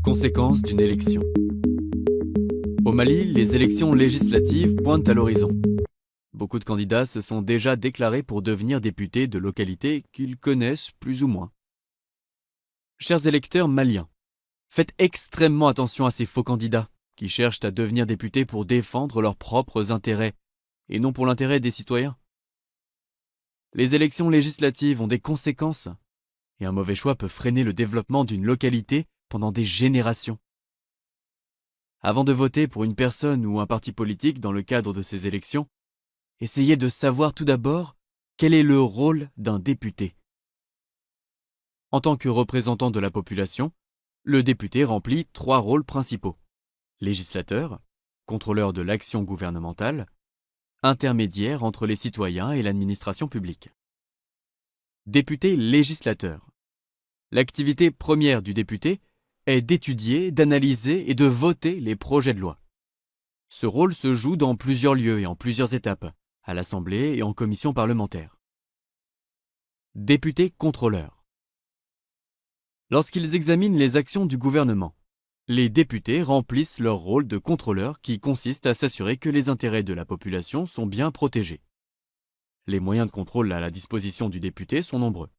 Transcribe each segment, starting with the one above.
Conséquences d'une élection. Au Mali, les élections législatives pointent à l'horizon. Beaucoup de candidats se sont déjà déclarés pour devenir députés de localités qu'ils connaissent plus ou moins. Chers électeurs maliens, faites extrêmement attention à ces faux candidats qui cherchent à devenir députés pour défendre leurs propres intérêts et non pour l'intérêt des citoyens. Les élections législatives ont des conséquences et un mauvais choix peut freiner le développement d'une localité pendant des générations. Avant de voter pour une personne ou un parti politique dans le cadre de ces élections, essayez de savoir tout d'abord quel est le rôle d'un député. En tant que représentant de la population, le député remplit 3 rôles principaux: législateur, contrôleur de l'action gouvernementale, intermédiaire entre les citoyens et l'administration publique. Député législateur. L'activité première du député est d'étudier, d'analyser et de voter les projets de loi. Ce rôle se joue dans plusieurs lieux et en plusieurs étapes, à l'Assemblée et en commission parlementaire. Député contrôleur. Lorsqu'ils examinent les actions du gouvernement, les députés remplissent leur rôle de contrôleur qui consiste à s'assurer que les intérêts de la population sont bien protégés. Les moyens de contrôle à la disposition du député sont nombreux.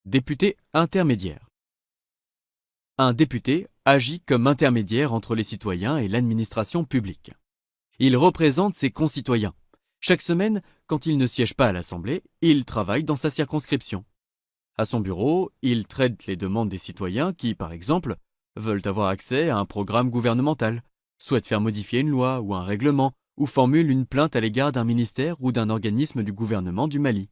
Député intermédiaire. Un député agit comme intermédiaire entre les citoyens et l'administration publique. Il représente ses concitoyens. Chaque semaine, quand il ne siège pas à l'Assemblée, il travaille dans sa circonscription. À son bureau, il traite les demandes des citoyens qui, par exemple, veulent avoir accès à un programme gouvernemental, souhaitent faire modifier une loi ou un règlement, ou formulent une plainte à l'égard d'un ministère ou d'un organisme du gouvernement du Mali.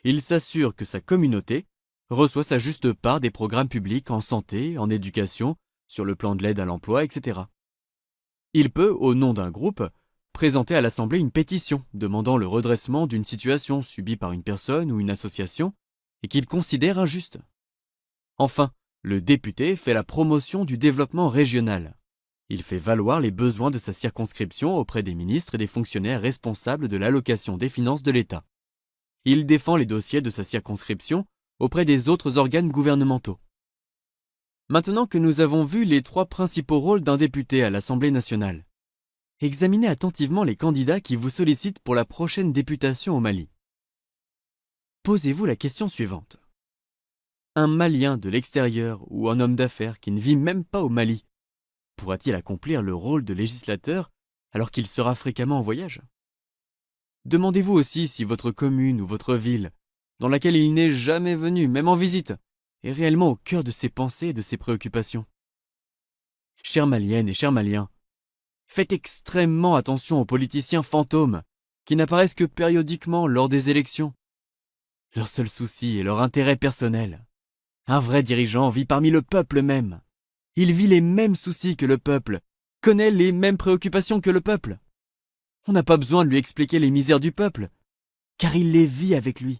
Il s'assure que sa communauté reçoit sa juste part des programmes publics en santé, en éducation, sur le plan de l'aide à l'emploi, etc. Il peut, au nom d'un groupe, présenter à l'Assemblée une pétition demandant le redressement d'une situation subie par une personne ou une association et qu'il considère injuste. Enfin, le député fait la promotion du développement régional. Il fait valoir les besoins de sa circonscription auprès des ministres et des fonctionnaires responsables de l'allocation des finances de l'État. Il défend les dossiers de sa circonscription auprès des autres organes gouvernementaux. Maintenant que nous avons vu les 3 principaux rôles d'un député à l'Assemblée nationale, examinez attentivement les candidats qui vous sollicitent pour la prochaine députation au Mali. Posez-vous la question suivante. Un Malien de l'extérieur ou un homme d'affaires qui ne vit même pas au Mali pourra-t-il accomplir le rôle de législateur alors qu'il sera fréquemment en voyage? Demandez-vous aussi si votre commune ou votre ville, dans laquelle il n'est jamais venu, même en visite, est réellement au cœur de ses pensées et de ses préoccupations. Chères Maliennes et chers Maliens, faites extrêmement attention aux politiciens fantômes qui n'apparaissent que périodiquement lors des élections. Leur seul souci est leur intérêt personnel. Un vrai dirigeant vit parmi le peuple même. Il vit les mêmes soucis que le peuple, connaît les mêmes préoccupations que le peuple. On n'a pas besoin de lui expliquer les misères du peuple, car il les vit avec lui.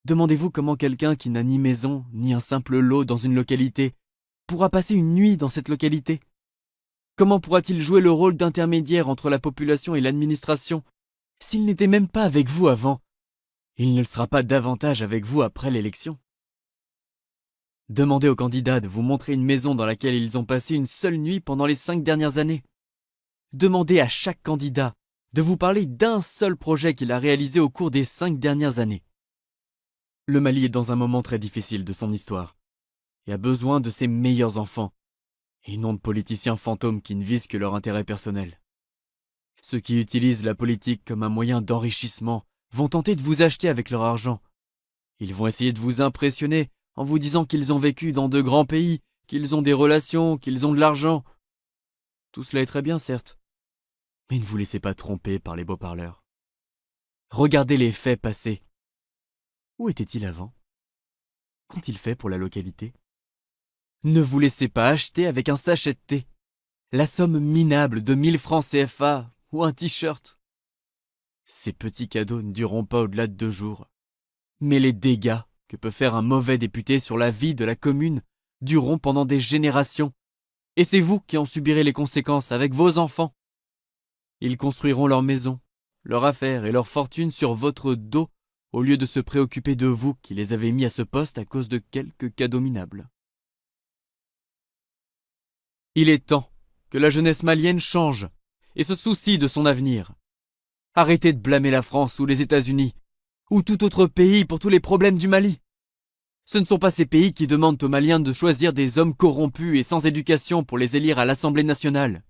Demandez-vous comment quelqu'un qui n'a ni maison, ni un simple lot dans une localité, pourra passer une nuit dans cette localité? Comment pourra-t-il jouer le rôle d'intermédiaire entre la population et l'administration, s'il n'était même pas avec vous avant? Il ne le sera pas davantage avec vous après l'élection. Demandez aux candidats de vous montrer une maison dans laquelle ils ont passé une seule nuit pendant les 5 dernières années. Demandez à chaque candidat de vous parler d'un seul projet qu'il a réalisé au cours des 5 dernières années. Le Mali est dans un moment très difficile de son histoire et a besoin de ses meilleurs enfants, et non de politiciens fantômes qui ne visent que leur intérêt personnel. Ceux qui utilisent la politique comme un moyen d'enrichissement vont tenter de vous acheter avec leur argent. Ils vont essayer de vous impressionner en vous disant qu'ils ont vécu dans de grands pays, qu'ils ont des relations, qu'ils ont de l'argent. Tout cela est très bien, certes, mais ne vous laissez pas tromper par les beaux parleurs. Regardez les faits passés. Où était-il avant? Qu'ont-ils fait pour la localité? Ne vous laissez pas acheter avec un sachet de thé, la somme minable de 1000 francs CFA ou un t-shirt. Ces petits cadeaux ne dureront pas au-delà de 2 jours, mais les dégâts que peut faire un mauvais député sur la vie de la commune dureront pendant des générations, et c'est vous qui en subirez les conséquences avec vos enfants. Ils construiront leur maison, leur affaire et leur fortune sur votre dos au lieu de se préoccuper de vous qui les avez mis à ce poste à cause de quelques cadeaux minables. Il est temps que la jeunesse malienne change et se soucie de son avenir. Arrêtez de blâmer la France ou les États-Unis ou tout autre pays pour tous les problèmes du Mali. Ce ne sont pas ces pays qui demandent aux Maliens de choisir des hommes corrompus et sans éducation pour les élire à l'Assemblée nationale.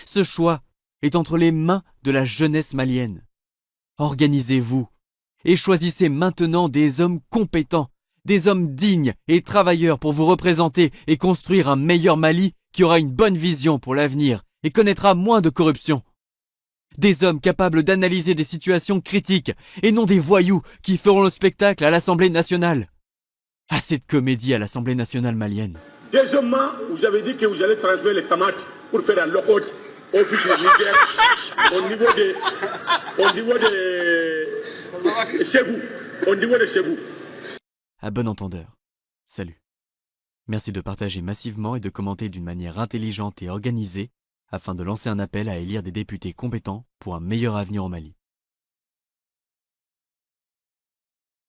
Ce choix est entre les mains de la jeunesse malienne. Organisez-vous et choisissez maintenant des hommes compétents, des hommes dignes et travailleurs pour vous représenter et construire un meilleur Mali qui aura une bonne vision pour l'avenir et connaîtra moins de corruption. Des hommes capables d'analyser des situations critiques et non des voyous qui feront le spectacle à l'Assemblée nationale. Assez de comédie à l'Assemblée nationale malienne. Deuxièmement, vous avez dit que vous allez transmettre les tamates pour faire un lock-out au but du Niger au niveau de Ségou. Au niveau de Ségou. À bon entendeur. Salut. Merci de partager massivement et de commenter d'une manière intelligente et organisée afin de lancer un appel à élire des députés compétents pour un meilleur avenir au Mali.